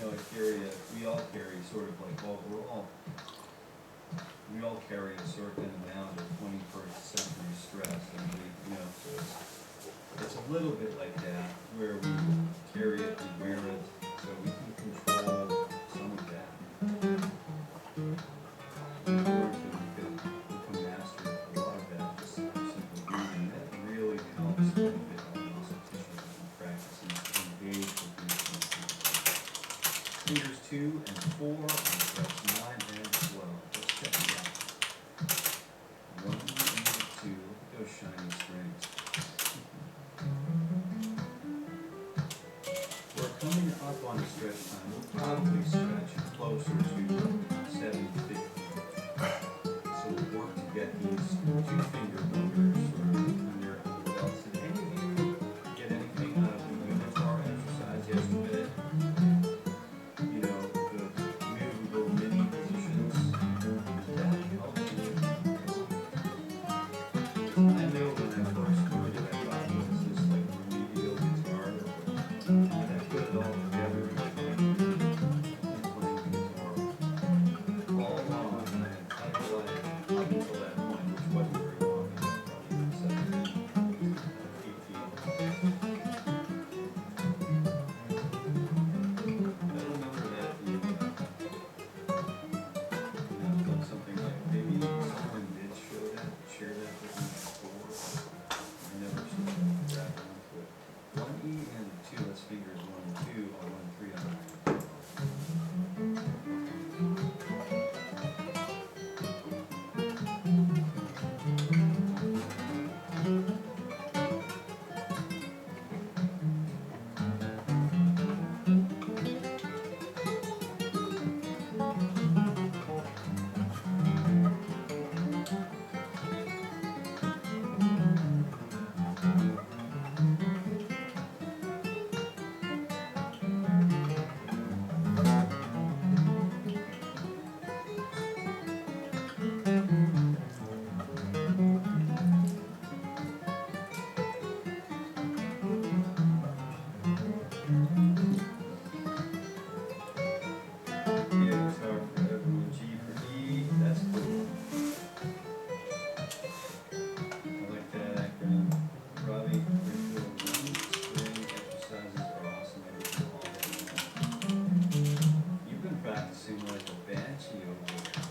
know, we all carry sort of like, well, we all carry a certain amount of 21st century stress, and so it's a little bit like that, where we carry it, we wear it, so we can control some of that. In order to become master of a lot of that, just simple breathing, that really helps benefit our muscle tissue and practice and engage with these muscles. Fingers 2 and 4 on steps 9 and 12. Let's check it out. 1 and 2. Look at those shiny strings. We're coming up on a stretch time. We'll probably stretch closer to 7:50. So we'll work to get these 2-finger motors sort of under our belts. Did any of you get anything out of the unitar exercise yesterday? You know, the movable mini positions. Did that help you? I know when I first learned it, I thought it was this like remedial guitar, but I put it all together and playing the guitar all along, and I realized up until that point, which wasn't very long, probably 17, 18. I remember that something like maybe someone did share that with me before. I never sort of grabbed onto it. 1E and 2, that's fingers 1 and 2, or 1 and 3 on 9 and 12. Yeah, guitar for everyone. G for E, that's cool. I like that acronym. Robbie, pretty cool. String exercises are awesome. I do them all day long. You've been practicing like a banshee over there.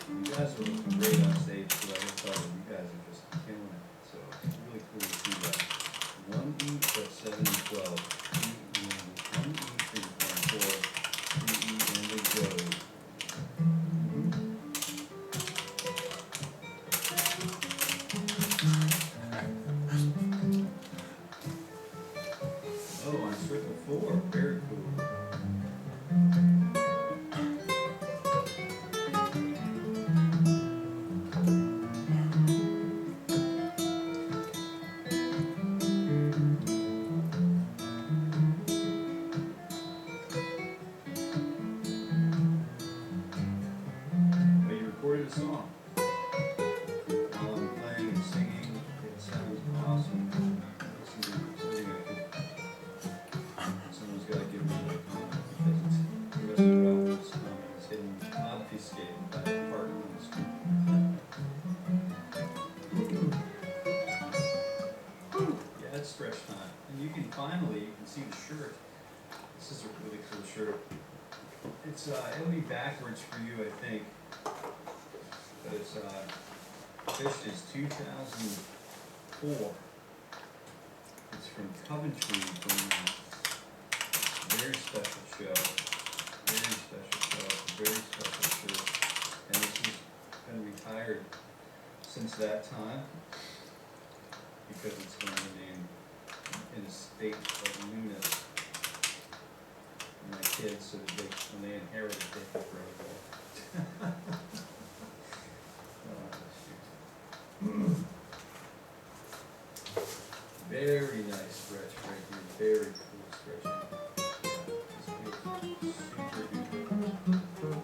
You guys are looking great on stage too. I can tell you guys are just killing it. So it's really cool to see that. 1E, that's 7 and 12. 3E, 1E, 3, 4, 4. 3E, and we go. Oh, on circle 4, very cool. Well, you recorded a song. While I'm playing and singing, it sounds awesome. Listen to something someone's got to give me that comment, because the rest of the problem is getting obfuscated by the partner on the screen. Yeah, it's stretch time. And you can see the shirt. This is a really cool shirt. It'll be backwards for you, I think. But it's this is 2004. It's from Coventry, from very special show. Very special show. Very special shirt. And this has been retired since that time, because it's going to be in a state of newness. And my kids, so that when they inherit it, they can throw it away. Very nice stretch right here. Very cool stretching. Yeah, super duper.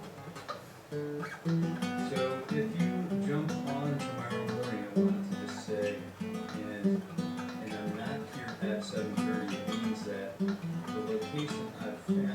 So if you jump on tomorrow morning, I wanted to just say, and I'm not here at 7:30, it means that the location I've found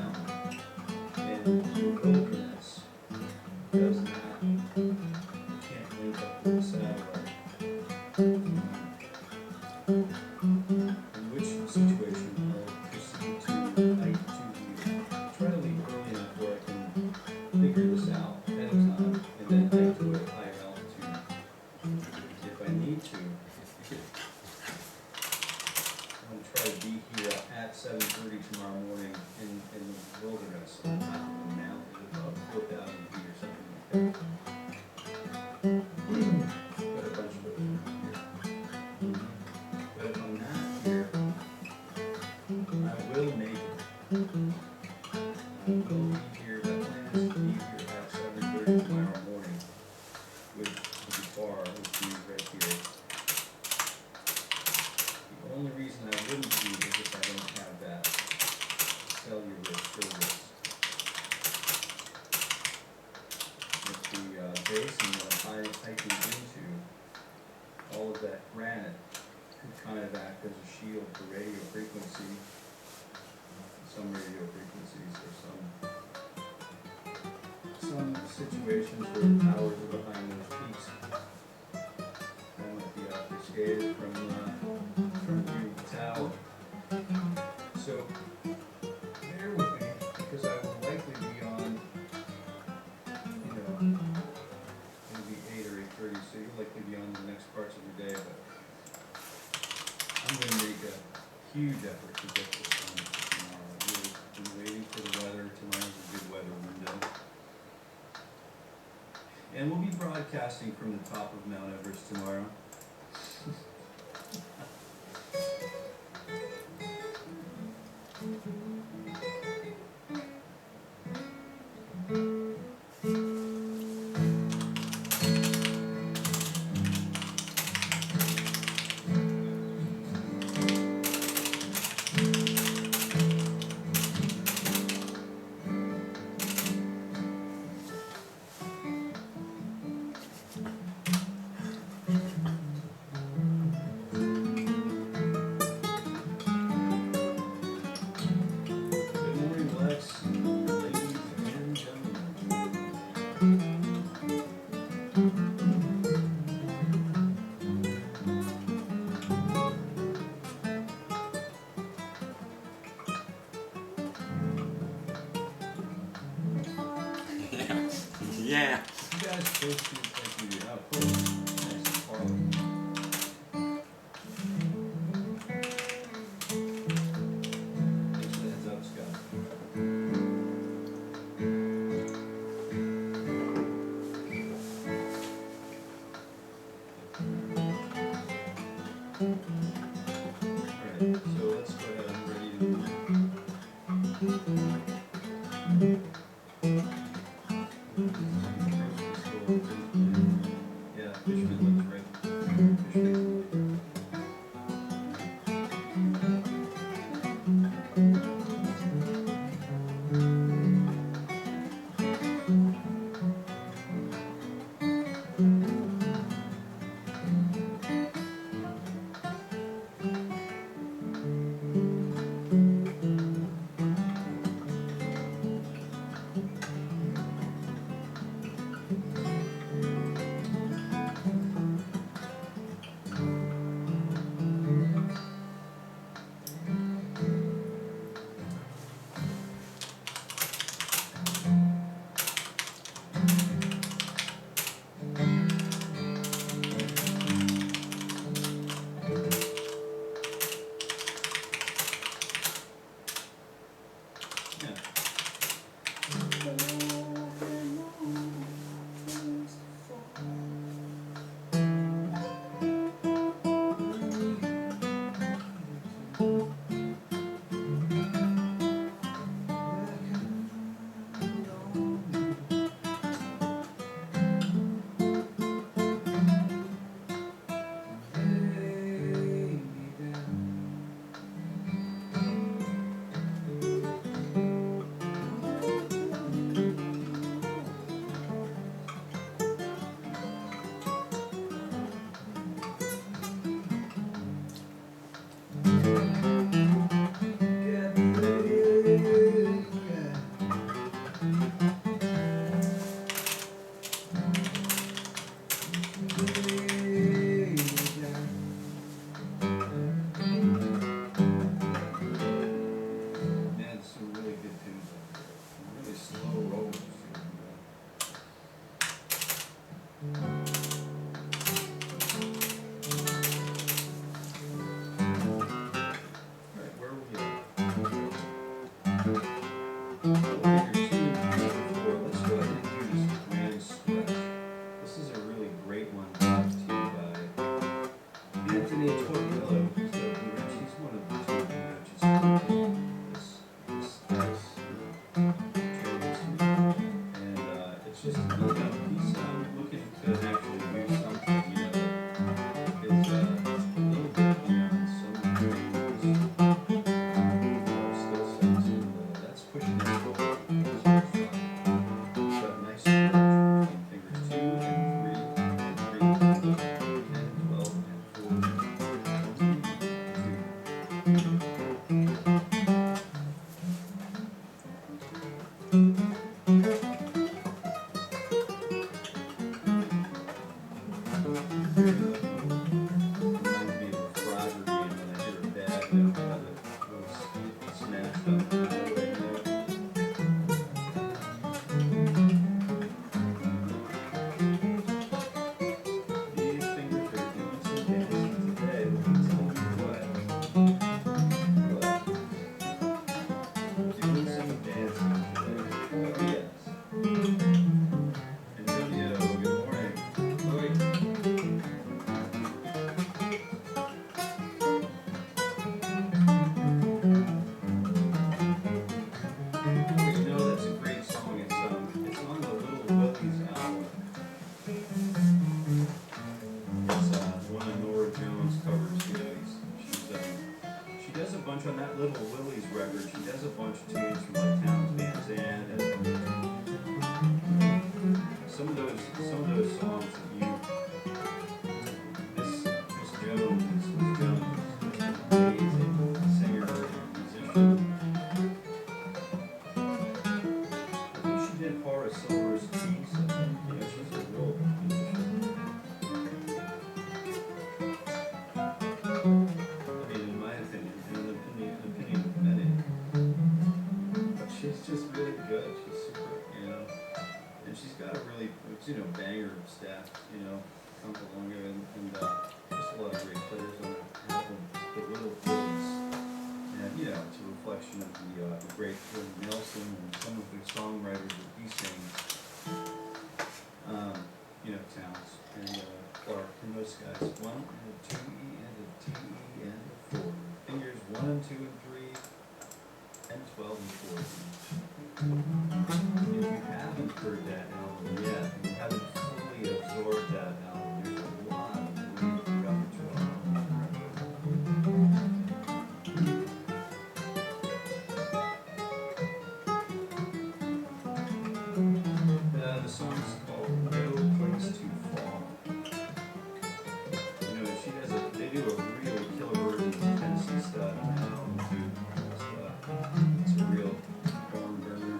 Got a bunch of them here. But if I'm not here, I will make it. I will be here. That plan is to be here at 7:30 tomorrow morning with the bar, which is right here. The only reason I wouldn't be is if I don't have that cellular service. With the basin that I'm hiking into, all of that granite could kind of act as a shield for radio frequency. Some radio frequencies or some situations where the towers are behind those peaks. That might be obfuscated from view of the tower. So bear with me because I will likely be on, maybe 8 or 8:30, so you'll likely be on the next parts of your day, but I'm going to make a huge effort to get this done tomorrow. I've really been waiting for the weather. Tomorrow's a good weather window. And we'll be broadcasting from the top of Mount Everest tomorrow. Good morning, Lex, ladies and gentlemen. Yeah. You guys supposed to like you do. Of course. Nice parlor. Just a heads up, Scott. Alright, so let's go ahead. I'm ready to move. Yeah, Fishman lives right. Fishman. Yeah. Man, some really good tunes up there. Some really slow rolls. Alright, where are we at? Let's go ahead and do this grand pushing that forward. Got a nice stretch between fingers 2 and 3, and 3, and 12, and 4, 2, reminds me of a Frogger game when I hear a bag and have it smashed up. These fingers are doing some dancing today. Let me tell you what. Doing some dancing today. Oh yes. Antonio, good morning. Oi. You know, that's a great song. It's on the Little Willies album. It's one of Nora Jones' covers. You know, she does a bunch on that Little Willies record. She does a bunch of tunes from like Towns Van Zandt and some of those songs that you Miss Jones is amazing singer and musician. I think she did Horace Silver's piece. You know, she's a real musician. I mean, in my opinion, and in the opinion of many, but she's just really good. She's super, you know, and she's got a really, banger staff, come along here, and just a lot of great players on that album, The Little Willies. And, it's a reflection of the great Willie Nelson and some of the songwriters that he sings, Towns and Clark and those guys. 1 and a 2E and a TE and a 4. Fingers 1 and 2 and 3 and 12 and 14. If you haven't heard that album yet, and you haven't fully absorbed that album, there's a lot of great repertoire on that record. The song's called No Place to Fall. They do a really killer version of Tennessee Stud on that album too. It's a real barn burner.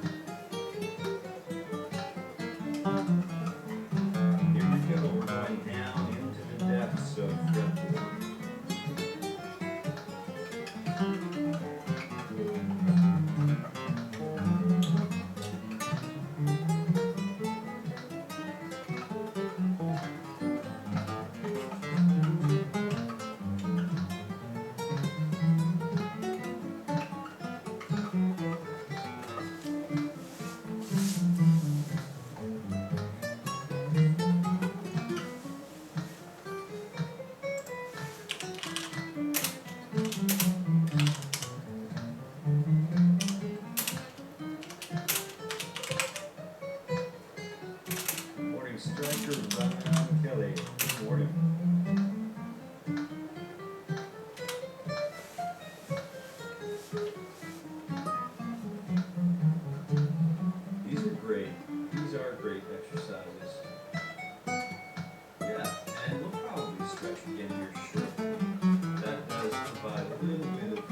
Here we go, we're going down into the depths of fretboard. Striker Ryan Kelly. Good morning. These are great. These are great exercises. Yeah, and we'll probably stretch again here shortly. That does provide a little bit of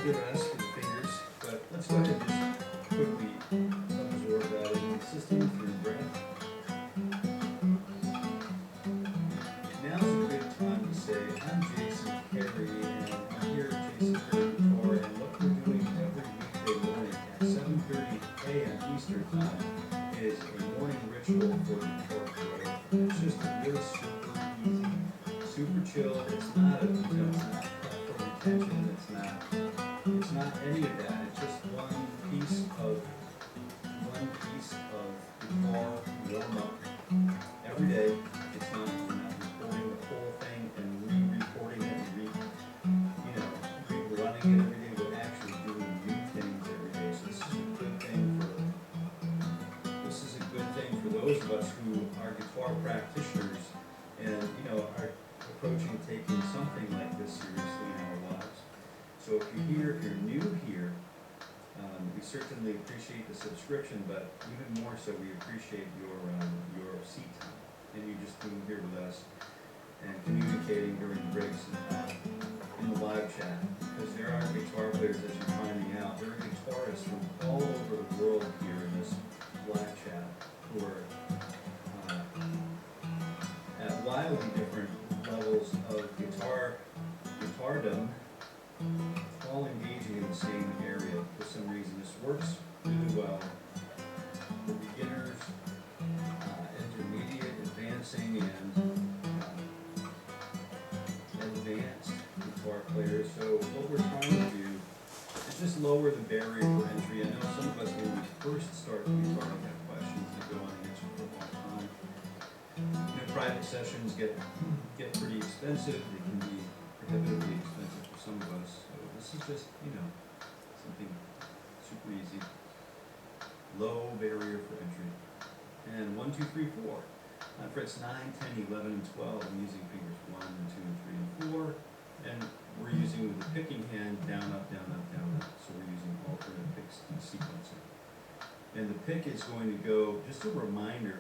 rest for the fingers, but let's go ahead and just quickly absorb that in the system through breath. Now's a good time to say, I'm Jason Carey, and I'm here at Jason Carey Guitar, and what we're doing every weekday morning at 7:30 a.m. Eastern Time is a morning ritual for the guitar player. It's just a real super easy, super chill. It's not a, it's not platform retention. It's not any of that. It's just one piece of guitar warm up every day. It's not recording the whole thing and re-recording it and rerunning it every day. We're actually doing new things every day. So this is a good thing for those of us who are guitar practitioners and are approaching taking something like this seriously in our lives. So if you're new here, certainly appreciate the subscription, but even more so, we appreciate your seat time and you just being here with us and communicating during breaks in the live chat. Because there are guitar players, as you're finding out, there are guitarists from all over the world here in this live chat who are at wildly different levels of guitardom, all engaging in the same area for some reason. This works really well for beginners, intermediate, advancing, and advanced guitar players. So what we're trying to do is just lower the barrier for entry. I know some of us, when we first start guitar, have questions that go unanswered for a long time. You know, private sessions get pretty expensive. They can be prohibitively expensive for some of us. So this is just, something super easy. Low barrier for entry. And 1, 2, 3, 4. On frets 9, 10, 11, and 12, I'm using fingers 1, 2, 3, and 4. And we're using with the picking hand down, up, down, up, down, up. So we're using alternate picks in sequencing. And the pick is going to go, just a reminder,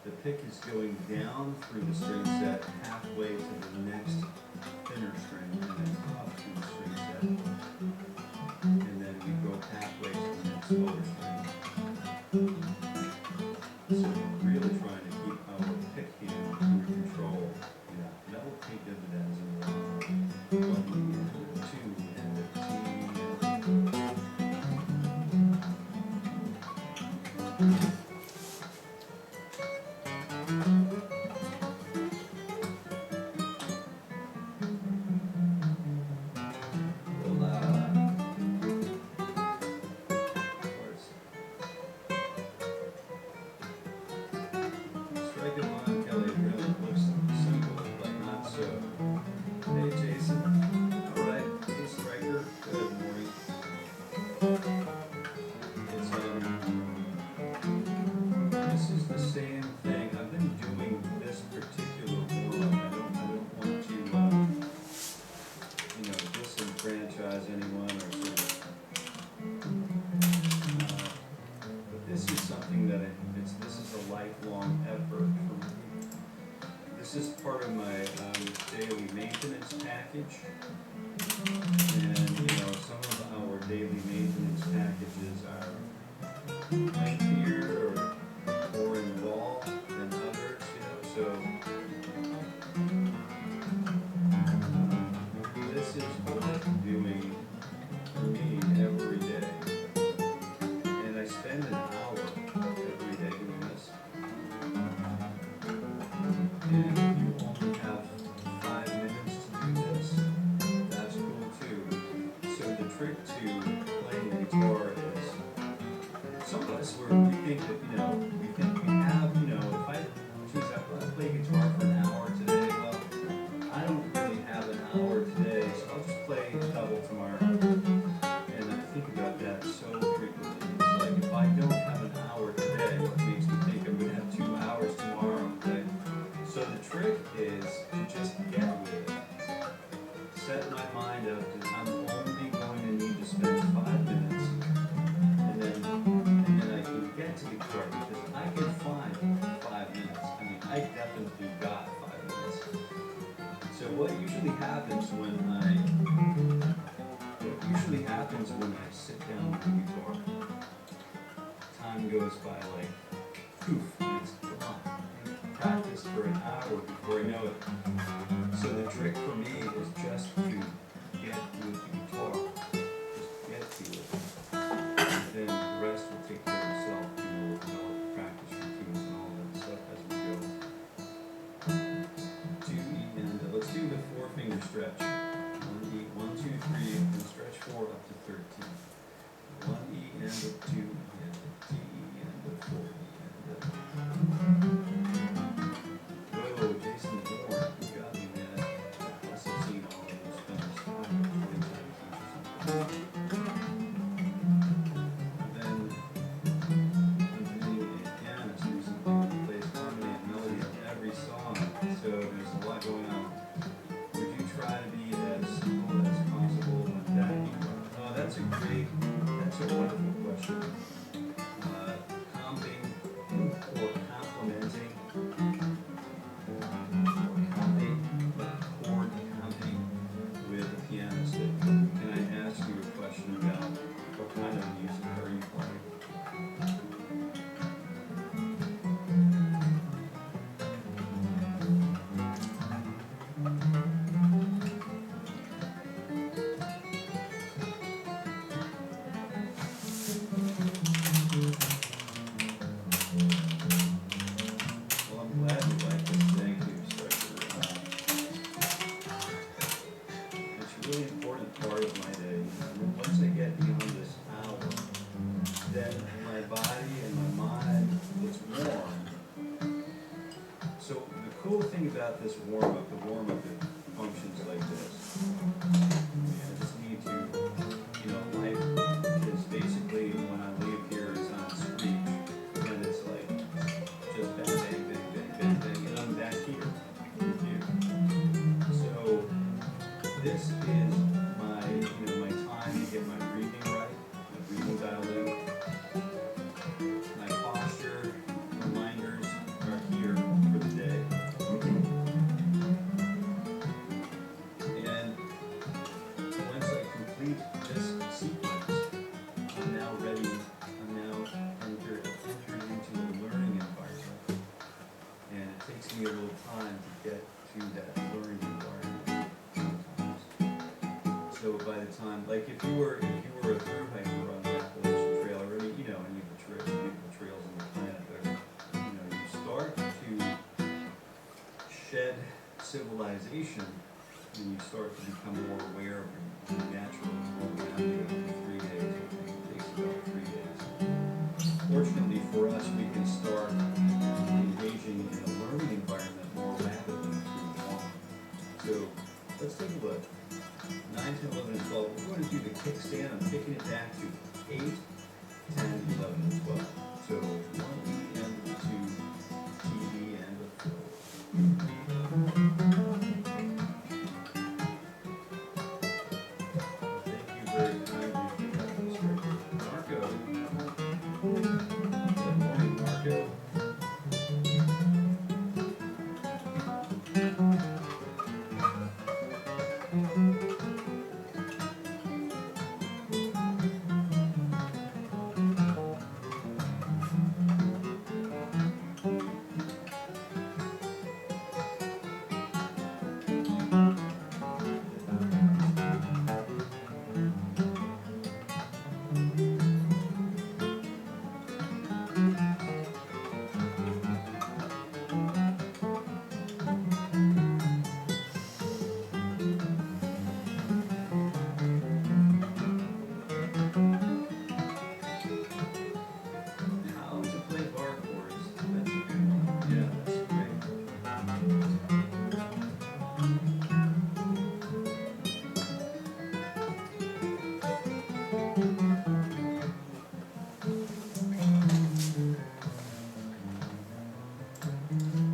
the pick is going down through the string set halfway to the next thinner string, and then up through the string set. And then we go halfway to the next lower string. So we're really trying to keep our pick hand under control. Yeah, that will pay dividends in the long run. 1 and 2 and a T. Strike it on, Kelly. It really looks simple, but not so. Hey, Jason. All right. Hey, Striker. Good morning. It's this is the same thing. I've been doing this particular form. I don't want to, disenfranchise anyone or sort of. But this is something that this is a lifelong effort for me. This is part of my daily maintenance package. And, some of our daily maintenance packages are lengthier or involved than others, so this is what I'm doing for me every day. And I spend an hour every day doing this. And if you only have 5 minutes to do this, that's cool too. So the trick to playing the guitar is, some of us we think that, we think we have, if I choose to play guitar for an hour today, well, I don't really have an hour today, so I'll just play double tomorrow. And I think about that so frequently. It's like, if I don't have an hour today, it makes me think I'm going to have 2 hours tomorrow, okay? So the trick is to just get with it. Set my mind up that I'm only going to need to spend 5 minutes, and then I can get to the guitar, because I can find 5 minutes. I mean, I definitely got 5 minutes. So what usually happens when I sit down with the guitar, time goes by like poof, and it's gone. Practice for an hour before I know it. So the trick for me is just to get with the guitar. Just get to it. And then the rest will take care of itself. You will develop practice routines and all that stuff as we go. 2 E and let's do the 4-finger stretch. 1 E, 1, 2, 3, and stretch 4 up to 13. 1 E and a 2 E and a D E and a 4 E and a. Whoa, Jason Moore, you got me, man. I must have seen all of those films 20 times each or something. And then again, it's using plays harmony and melody of every song. So there's a lot going on. Would you try to be as simple as possible with that? That's a wonderful question. body and my mind, it's warm. So the cool thing about this warm-up, the warm-up, it functions like this. I just need to, life is basically when I leave here, it's on screen, and it's like just bang, bang, bang, bang, bang, bang, and I'm back here. So this is my time to get my breathing right, my breathing dialed in. My posture reminders are here for the day. And once I complete this sequence, I'm now ready. I'm now entered into a learning environment. And it takes me a little time to get to that learning environment sometimes. So by the time, like if you were a through hiker on the Appalachian Trail or any of the beautiful trails on the planet, there, you start to shed civilization and you start to become more aware of your natural world around you in 3 days. I think it takes about 3 days. Fortunately for us, we can start engaging in a learning environment more rapidly through walking. So let's take a look. 9, 10, 11, and 12. We're going to do the kickstand. I'm taking it back to 8, 10, 11, and 12. So 1 E and 2 TV and a flow. Thank you very kindly for that, Mr. Marco. Good morning, Marco. How to play bar chords. That's a good one. Yeah, that's great.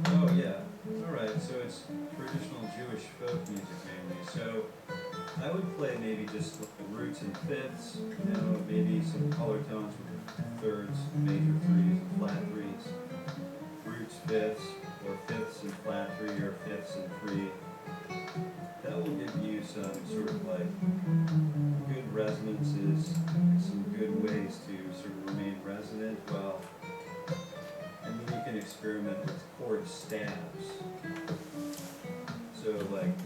Oh yeah. Alright, so it's traditional Jewish folk music mainly. So I would play maybe just the roots and fifths, maybe some color tones with thirds, major threes, and flat threes. Roots, fifths, or fifths and flat three, or fifths and three. That will give you some sort of like good resonances, some good ways to sort of remain resonant while, and then you can experiment with chord stabs. So like